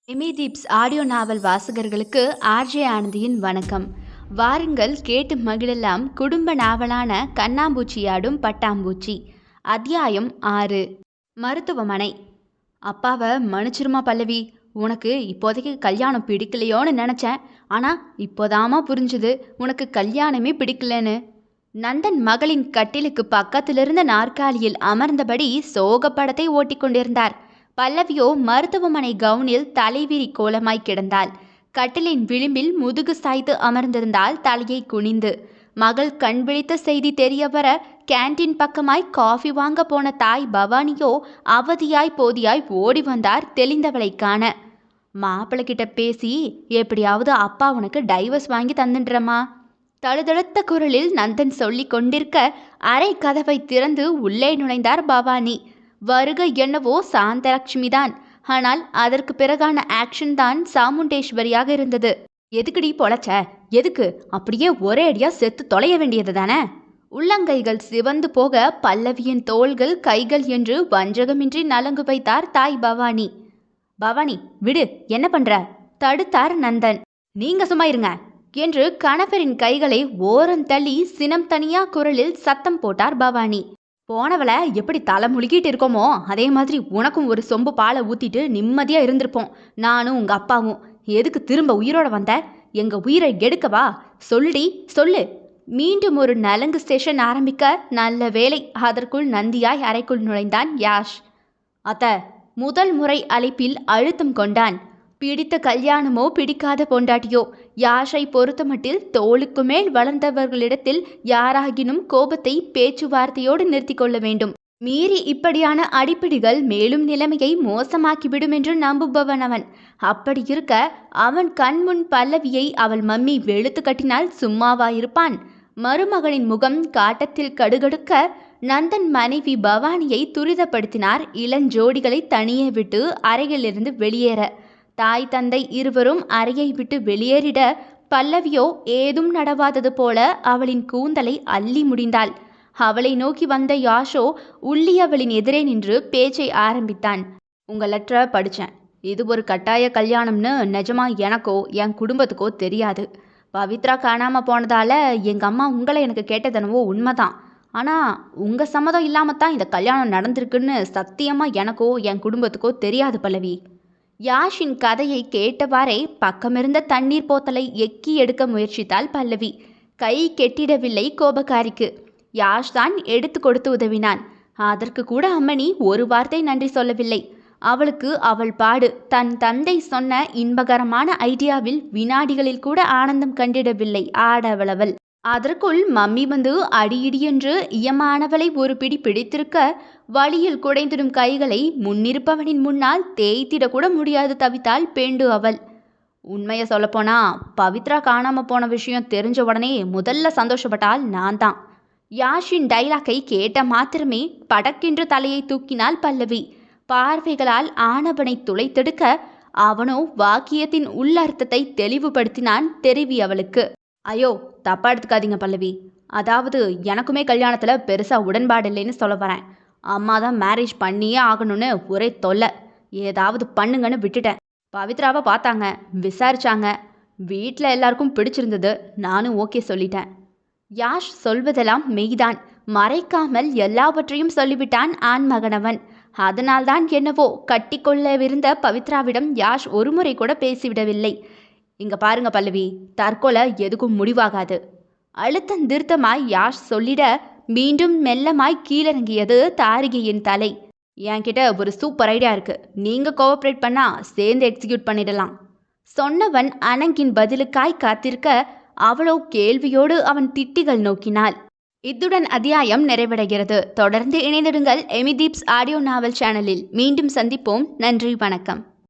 எமிதீப்ஸ் audio நாவல் வாசகர்களுக்கு RJ ஆனந்தியின் வணக்கம். வாருங்கள் கேட்டு மகிழலாம் குடும்ப நாவலான கண்ணாம்பூச்சியாடும் பட்டாம்பூச்சி. அத்தியாயம் 6. மருத்துவமனை. அப்பாவை மன்னிச்சிருமா பல்லவி, உனக்கு இப்போதைக்கு கல்யாணம் பிடிக்கலையோன்னு நினச்சேன். ஆனால் இப்போதாமா புரிஞ்சுது உனக்கு கல்யாணமே பிடிக்கலன்னு. நந்தன் மகளின் கட்டிலுக்கு பக்கத்திலிருந்த நாற்காலியில் அமர்ந்தபடி சோகப்படத்தை ஓட்டி கொண்டிருந்தார். பல்லவியோ மருத்துவமனை கவுனில் தலைவிரி கோலமாய் கிடந்தாள். கட்டிலின் விளிம்பில் முதுகு சாய்த்து அமர்ந்திருந்தாள், தலையை குனிந்து. மகள் கண் விழித்த செய்தி தெரிய வர கேன்டீன் பக்கமாய் காஃபி வாங்க போன தாய் பவானியோ அவதியாய் போதியாய் ஓடி வந்தார் தெளிந்தவளை காண. மாப்பிள்ளை கிட்ட பேசி எப்படியாவது அப்பா உனக்கு டைவர்ஸ் வாங்கி தந்துடுறமா, தழுதழுத்த குரலில் நந்தன் சொல்லி கொண்டிருக்க அரை கதவை திறந்து உள்ளே நுழைந்தார் பவானி. வருகை என்னவோ சாந்தலட்சுமிதான். ஆனால் அதற்கு பிறகான ஆக்ஷன் தான் சாமுண்டேஸ்வரியாக இருந்தது. எதுக்குடி பொழைச்ச, எதுக்கு அப்படியே ஒரே அடியா செத்து தொலைய வேண்டியது தானே? உள்ளங்கைகள் சிவந்து போக பல்லவியின் தோள்கள் கைகள் என்று வஞ்சகமின்றி நலங்கு வைத்தார் தாய் பவானி. பவானி விடு, என்ன பண்ற? தடுத்தார் நந்தன். நீங்க சும்மா இருங்க என்று கணவரின் கைகளை ஓரம் தள்ளி சினம் தனியா குரலில் சத்தம் போட்டார் பவானி. போனவளை எப்படி தலை முழுகிட்டு இருக்கோமோ அதே மாதிரி உனக்கும் ஒரு சொம்பு பாலை ஊற்றிட்டு நிம்மதியாக இருந்திருப்போம். நானும் உங்கள் அப்பாவும். எதுக்கு திரும்ப உயிரோட வந்த? எங்கள் உயிரை எடுக்கவா? சொல்லுடி சொல்லு. மீண்டும் ஒரு நலங்கு ஸ்டேஷன் ஆரம்பிக்க நல்ல வேலை அதற்குள் நந்தியாய் அறைக்குள் நுழைந்தான் யாஷ். அத்த, முதல் முறை அழைப்பில் அழுத்தம் கொண்டான். பிடித்த கல்யாணமோ பிடிக்காத பொண்டாட்டியோ, யாஷை பொறுத்தமட்டில் தோளுக்கு மேல் வளர்ந்தவர்களிடத்தில் யாராகினும் கோபத்தை பேச்சுவார்த்தையோடு நிறுத்தி கொள்ள வேண்டும். மீறி இப்படியான அடிப்பிடிகள் மேலும் நிலைமையை மோசமாக்கிவிடும் என்று நம்புபவன் அவன். அப்படி இருக்க அவன் கண்முன் பல்லவியை அவள் மம்மி வெளுத்து கட்டினால் சும்மாவாயிருப்பான்? மருமகனின் முகம் காட்டத்தில் கடுகடுக்க நந்தன் மனைவி பவானியை துரிதப்படுத்தினார் இளஞ்சோடிகளை தனியே விட்டு அறையிலிருந்து வெளியேற. தாய் தந்தை இருவரும் அறையை விட்டு வெளியேறிட பல்லவியோ ஏதும் நடவாதது போல அவளின் கூந்தலை அள்ளி முடிந்தாள். அவளை நோக்கி வந்த யாஷோ உள்ளியவளின் எதிரே நின்று பேச்சை ஆரம்பித்தான். உங்கள் லெட்டரை படித்தேன். இது ஒரு கட்டாய கல்யாணம்னு நிஜமா எனக்கோ என் குடும்பத்துக்கோ தெரியாது. பவித்ரா காணாமல் போனதால எங்கள் அம்மா உங்களை எனக்கு கேட்டதனவோ உண்மைதான். ஆனால் உங்கள் சம்மதம் இல்லாமல் தான் இந்த கல்யாணம் நடந்திருக்குன்னு சத்தியமாக எனக்கோ என் குடும்பத்துக்கோ தெரியாது பல்லவி. யாஷின் கதையை கேட்டவாறே பக்கமிருந்த தண்ணீர் போத்தலை எக்கி எடுக்க முயற்சித்தாள் பல்லவி. கை கெட்டிடவில்லை கோபக்காரிக்கு. யாஷ் தான் எடுத்து கொடுத்து உதவினான். அதற்கு கூட அம்மணி ஒரு வார்த்தை நன்றி சொல்லவில்லை. அவளுக்கு அவள் பாடு. தன் தந்தை சொன்ன இன்பகரமான ஐடியாவில் வினாடிகளில் கூட ஆனந்தம் கண்டிடவில்லை ஆடவளவள். அதற்குள் மம்மி வந்து அடியிடி என்று இயமானவளை ஒரு பிடி பிடித்திருக்க வழியில் குடைந்திடும் கைகளை முன்னிருப்பவனின் முன்னால் தேய்த்திடக்கூட முடியாது தவித்தாள் பேண்டு அவள். உண்மையை சொல்லப்போனா பவித்ரா காணாமல் போன விஷயம் தெரிஞ்ச உடனே முதல்ல சந்தோஷப்பட்டால் நான் தான். யாஷின் டைலாக்கை கேட்ட மாத்திரமே படக்கென்று தலையை தூக்கினாள் பல்லவி. பார்வைகளால் ஆனவனை துளைத்தெடுக்க அவனோ வாக்கியத்தின் உள்ளர்த்தத்தை தெளிவுபடுத்தினான் தெரிவி அவளுக்கு. ஐயோ, தப்பா எடுத்துக்காதீங்க பல்லவி. அதாவது எனக்குமே கல்யாணத்தில் பெருசாக உடன்பாடு இல்லைன்னு சொல்ல வரேன். அம்மா தான் மேரேஜ் பண்ணியே ஆகணும்னு ஒரே தொல்லை. ஏதாவது பண்ணுங்கன்னு விட்டுட்டேன். பவித்ராவை பார்த்தாங்க, விசாரிச்சாங்க. வீட்டில் எல்லாருக்கும் பிடிச்சிருந்தது. நானும் ஓகே சொல்லிட்டேன். யாஷ் சொல்வதெல்லாம் மெய்தான். மறைக்காமல் எல்லாவற்றையும் சொல்லிவிட்டான் ஆண்மகனவன். அதனால்தான் என்னவோ கட்டிக்கொள்ளவிருந்த பவித்ராவிடம் யாஷ் ஒரு முறை கூட பேசிவிடவில்லை. இங்க பாருங்க பல்லவி, தற்கொலை எதுக்கும் முடிவாகாது. அழுத்தந்திருத்தமாய் யாஷ் சொல்லிட மீண்டும் மெல்லமாய் கீழிறங்கியது தாரிகையின் தலை. என்கிட்ட ஒரு சூப்பர் ஐடியா இருக்கு. நீங்க கோஆப்ரேட் பண்ணா சேர்ந்து எக்ஸிக்யூட் பண்ணிடலாம். சொன்னவன் அனங்கின் பதிலுக்காய் காத்திருக்க அவளோ கேள்வியோடு அவன் திட்டிகள் நோக்கினாள். இத்துடன் அத்தியாயம் நிறைவடைகிறது. தொடர்ந்து இணைந்திடுங்கள் எமிதீப்ஸ் ஆடியோ நாவல் சேனலில். மீண்டும் சந்திப்போம். நன்றி, வணக்கம்.